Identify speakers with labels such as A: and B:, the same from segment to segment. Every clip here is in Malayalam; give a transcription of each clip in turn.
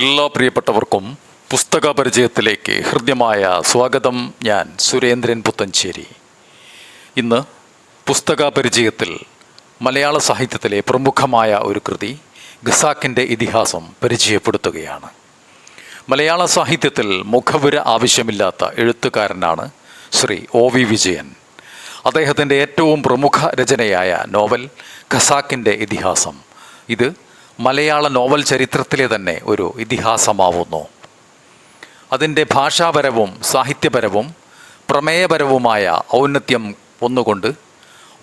A: എല്ലാ പ്രിയപ്പെട്ടവർക്കും പുസ്തക പരിചയത്തിലേക്ക് ഹൃദ്യമായ സ്വാഗതം. ഞാൻ സുരേന്ദ്രൻ പുത്തഞ്ചേരി. ഇന്ന് പുസ്തക പരിചയത്തിൽ മലയാള സാഹിത്യത്തിലെ പ്രമുഖമായ ഒരു കൃതി ഖസാക്കിൻ്റെ ഇതിഹാസം പരിചയപ്പെടുത്തുകയാണ്. മലയാള സാഹിത്യത്തിൽ മുഖവുര ആവശ്യമില്ലാത്ത എഴുത്തുകാരനാണ് ശ്രീ ഒ.വി. വിജയൻ. അദ്ദേഹത്തിൻ്റെ ഏറ്റവും പ്രമുഖ രചനയായ നോവൽ ഖസാക്കിൻ്റെ ഇതിഹാസം ഇത് മലയാള നോവൽ ചരിത്രത്തിലെ തന്നെ ഒരു ഇതിഹാസമാവുന്നു. അതിൻ്റെ ഭാഷാപരവും സാഹിത്യപരവും പ്രമേയപരവുമായ ഔന്നത്യം ഒന്നുകൊണ്ട്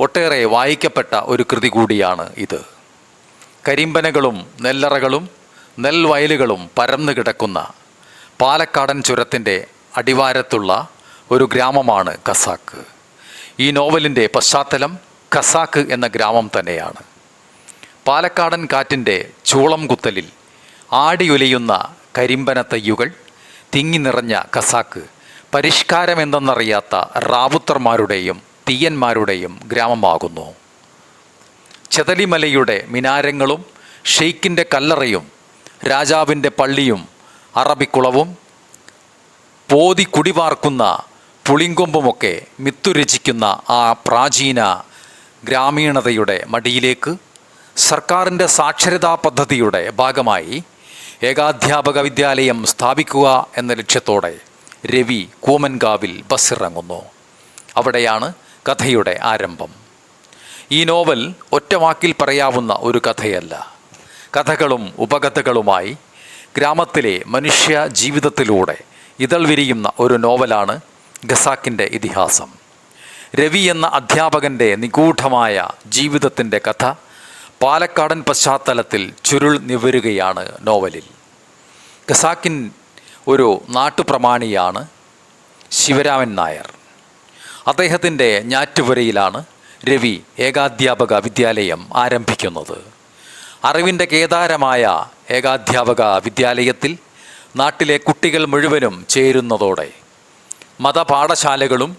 A: ഒട്ടേറെ വായിക്കപ്പെട്ട ഒരു കൃതി കൂടിയാണ് ഇത്. കരിമ്പനകളും നെല്ലറകളും നെൽവയലുകളും പരന്നു കിടക്കുന്ന പാലക്കാടൻ ചുരത്തിൻ്റെ അടിവാരത്തുള്ള ഒരു ഗ്രാമമാണ് ഖസാക്ക്. ഈ നോവലിൻ്റെ പശ്ചാത്തലം ഖസാക്ക് എന്ന ഗ്രാമം തന്നെയാണ്. പാലക്കാടൻ കാറ്റിൻ്റെ ചൂളം കുത്തലിൽ ആടിയുലയുന്ന കരിമ്പന തയ്യുകൾ തിങ്ങി നിറഞ്ഞ ഖസാക്ക് പരിഷ്കാരമെന്തെന്നറിയാത്ത റാവുത്തർമാരുടെയും തീയന്മാരുടെയും ഗ്രാമമാകുന്നു. ചെതലിമലയുടെ മിനാരങ്ങളും ഷെയ്ഖിൻ്റെ കല്ലറയും രാജാവിൻ്റെ പള്ളിയും അറബിക്കുളവും പോതി കുടിപാർക്കുന്ന പുളിങ്കൊമ്പുമൊക്കെ മിത്തുരചിക്കുന്ന ആ പ്രാചീന ഗ്രാമീണതയുടെ മടിയിലേക്ക് സർക്കാരിൻ്റെ സാക്ഷരതാ പദ്ധതിയുടെ ഭാഗമായി ഏകാധ്യാപക വിദ്യാലയം സ്ഥാപിക്കുക എന്ന ലക്ഷ്യത്തോടെ രവി കൂമൻകാവിൽ ബസ്സിറങ്ങുന്നു. അവിടെയാണ് കഥയുടെ ആരംഭം. ഈ നോവൽ ഒറ്റവാക്കിൽ പറയാവുന്ന ഒരു കഥയല്ല. കഥകളും ഉപകഥകളുമായി ഗ്രാമത്തിലെ മനുഷ്യ ജീവിതത്തിലൂടെ ഇതൾ വിരിയുന്ന ഒരു നോവലാണ് ഖസാക്കിൻ്റെ ഇതിഹാസം. രവി എന്ന അധ്യാപകൻ്റെ നിഗൂഢമായ ജീവിതത്തിൻ്റെ കഥ പാലക്കാടൻ പശ്ചാത്തലത്തിൽ ചുരുൾ നിവരുകയാണ് നോവലിൽ. ഖസാക്കിൻ ഒരു നാട്ടുപ്രമാണിയാണ് ശിവരാമൻ നായർ. അദ്ദേഹത്തിൻ്റെ ഞാറ്റുപുരയിലാണ് രവി ഏകാധ്യാപക വിദ്യാലയം ആരംഭിക്കുന്നത്. അറിവിൻ്റെ കേദാരമായ ഏകാധ്യാപക വിദ്യാലയത്തിൽ നാട്ടിലെ കുട്ടികൾ മുഴുവനും ചേരുന്നതോടെ മതപാഠശാലകളും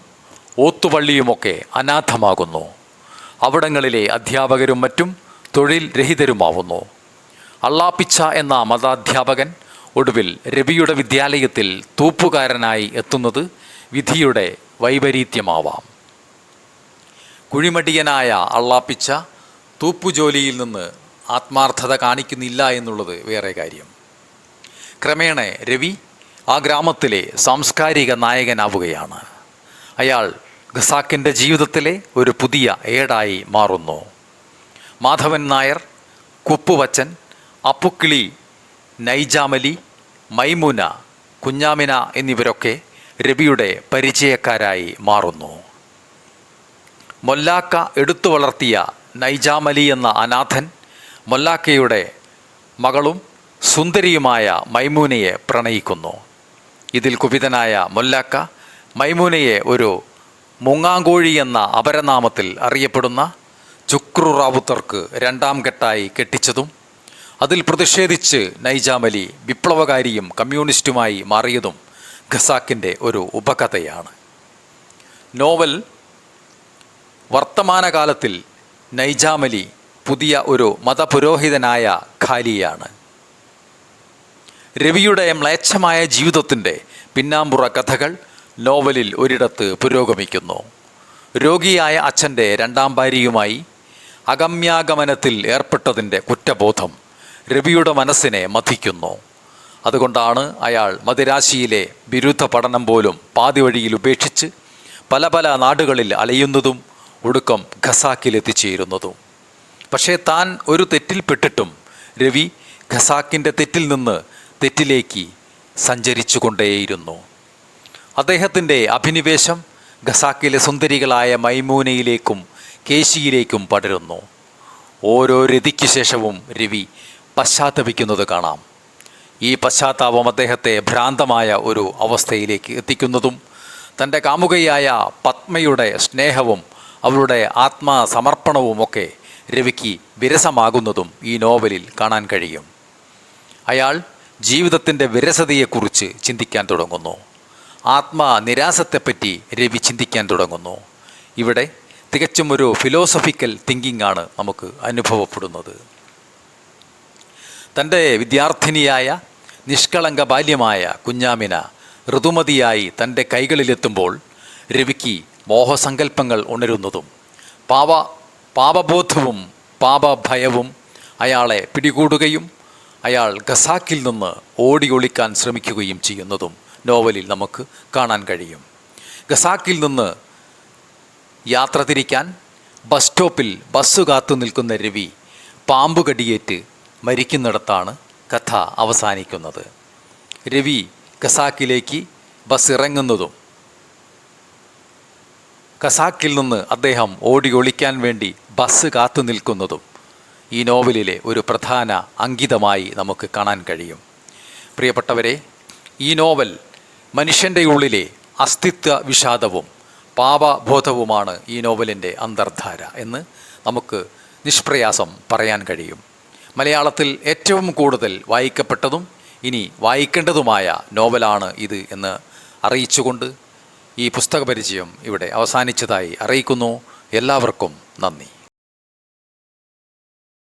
A: ഓത്തുപള്ളിയുമൊക്കെ അനാഥമാകുന്നു. അവിടങ്ങളിലെ അധ്യാപകരും മറ്റും തൊഴിൽ രഹിതരുമാവുന്നു. അള്ളാപ്പിച്ച എന്ന മതാധ്യാപകൻ ഒടുവിൽ രവിയുടെ വിദ്യാലയത്തിൽ തൂപ്പുകാരനായി എത്തുന്നത് വിധിയുടെ വൈപരീത്യമാവാം. കുഴിമടിയനായ അള്ളാപ്പിച്ച തൂപ്പുജോലിയിൽ നിന്ന് ആത്മാർത്ഥത കാണിക്കുന്നില്ല എന്നുള്ളത് വേറെ കാര്യം. ക്രമേണ രവി ആ ഗ്രാമത്തിലെ സാംസ്കാരിക നായകനാവുകയാണ്. അയാൾ ഖസാക്കിൻ്റെ ജീവിതത്തിലെ ഒരു പുതിയ ഏടായി മാറുന്നു. മാധവൻ നായർ, കുപ്പുവച്ചൻ, അപ്പുക്കിളി, നൈജാമലി, മൈമുന, കുഞ്ഞാമിന എന്നിവരൊക്കെ രവിയുടെ പരിചയക്കാരായി മാറുന്നു. മൊല്ലാക്ക എടുത്തു വളർത്തിയ നൈജാമലി എന്ന അനാഥൻ മൊല്ലാക്കയുടെ മകളും സുന്ദരിയുമായ മൈമൂനയെ പ്രണയിക്കുന്നു. ഇതിൽ കുപിതനായ മൊല്ലാക്ക മൈമൂനയെ ഒരു മുങ്ങാങ്കോഴി എന്ന അപരനാമത്തിൽ അറിയപ്പെടുന്ന ചുക്രു റാവുത്തർക്ക് രണ്ടാം ഘട്ടായി കെട്ടിച്ചതും അതിൽ പ്രതിഷേധിച്ച് നൈജാമലി വിപ്ലവകാരിയും കമ്മ്യൂണിസ്റ്റുമായി മാറിയതും ഖസാക്കിൻ്റെ ഒരു ഉപകഥയാണ്. നോവൽ വർത്തമാനകാലത്തിൽ നൈജാമലി പുതിയ ഒരു മതപുരോഹിതനായ ഖാലിയാണ്. രവിയുടെ മ്ലേച്ഛമായ ജീവിതത്തിൻ്റെ പിന്നാമ്പുറ കഥകൾ നോവലിൽ ഒരിടത്ത് പുരോഗമിക്കുന്നു. രോഗിയായ അച്ഛൻ്റെ രണ്ടാം ഭാര്യയുമായി അഗമ്യാഗമനത്തിൽ ഏർപ്പെട്ടതിൻ്റെ കുറ്റബോധം രവിയുടെ മനസ്സിനെ മഥിക്കുന്നു. അതുകൊണ്ടാണ് അയാൾ മദിരാശിയിലെ ബിരുദ പഠനം പോലും പാതി വഴിയിൽ ഉപേക്ഷിച്ച് പല പല നാടുകളിൽ അലയുന്നതും ഒടുക്കം ഖസാക്കിലെത്തിച്ചേരുന്നതും. പക്ഷേ താൻ ഒരു തെറ്റിൽപ്പെട്ടിട്ടും രവി ഖസാക്കിൻ്റെ തെറ്റിൽ നിന്ന് തെറ്റിലേക്ക് സഞ്ചരിച്ചു കൊണ്ടേയിരുന്നു. അദ്ദേഹത്തിൻ്റെ അഭിനിവേശം ഖസാക്കിലെ സുന്ദരികളായ മൈമൂനയിലേക്കും കേശിയിലേക്കും പടരുന്നു. ഓരോ രതിക്ക് ശേഷവും രവി പശ്ചാത്തപിക്കുന്നത് കാണാം. ഈ പശ്ചാത്താപം അദ്ദേഹത്തെ ഭ്രാന്തമായ ഒരു അവസ്ഥയിലേക്ക് എത്തിക്കുന്നതും തൻ്റെ കാമുകയായ പത്മയുടെ സ്നേഹവും അവളുടെ ആത്മസമർപ്പണവുമൊക്കെ രവിക്ക് വിരസമാകുന്നതും ഈ നോവലിൽ കാണാൻ കഴിയും. അയാൾ ജീവിതത്തിൻ്റെ വിരസതയെക്കുറിച്ച് ചിന്തിക്കാൻ തുടങ്ങുന്നു. ആത്മനിരാസത്തെപ്പറ്റി രവി ചിന്തിക്കാൻ തുടങ്ങുന്നു. ഇവിടെ തികച്ചും ഒരു ഫിലോസഫിക്കൽ തിങ്കിങ് ആണ് നമുക്ക് അനുഭവപ്പെടുന്നത്. തൻ്റെ വിദ്യാർത്ഥിനിയായ നിഷ്കളങ്ക ബാല്യമായ കുഞ്ഞാമിന ഋതുമതിയായി തൻ്റെ കൈകളിലെത്തുമ്പോൾ രവിക്ക് മോഹസങ്കല്പങ്ങൾ ഉണരുന്നതും പാപബോധവും പാപഭയവും അയാളെ പിടികൂടുകയും അയാൾ ഖസാക്കിൽ നിന്ന് ഓടി ഒളിക്കാൻ ശ്രമിക്കുകയും ചെയ്യുന്നതും നോവലിൽ നമുക്ക് കാണാൻ കഴിയും. ഖസാക്കിൽ നിന്ന് യാത്ര തിരിക്കാൻ ബസ് സ്റ്റോപ്പിൽ ബസ് കാത്തു നിൽക്കുന്ന രവി പാമ്പുകടിയേറ്റ് മരിക്കുന്നിടത്താണ് കഥ അവസാനിക്കുന്നത്. രവി ഖസാക്കിലേക്ക് ബസ് ഇറങ്ങുന്നതും ഖസാക്കിൽ നിന്ന് അദ്ദേഹം ഓടി ഒളിക്കാൻ വേണ്ടി ബസ് കാത്തു നിൽക്കുന്നതും ഈ നോവലിലെ ഒരു പ്രധാന അങ്കിതമായി നമുക്ക് കാണാൻ കഴിയും. പ്രിയപ്പെട്ടവരെ, ഈ നോവൽ മനുഷ്യൻ്റെ ഉള്ളിലെ അസ്തിത്വ വിഷാദവും പാപബോധവുമാണ് ഈ നോവലിൻ്റെ അന്തർധാര എന്ന് നമുക്ക് നിഷ്പ്രയാസം പറയാൻ കഴിയും. മലയാളത്തിൽ ഏറ്റവും കൂടുതൽ വായിക്കപ്പെട്ടതും ഇനി വായിക്കേണ്ടതുമായ നോവലാണ് ഇത് എന്ന് അറിയിച്ചുകൊണ്ട് ഈ പുസ്തക പരിചയം ഇവിടെ അവസാനിച്ചതായി അറിയിക്കുന്നു. എല്ലാവർക്കും നന്ദി.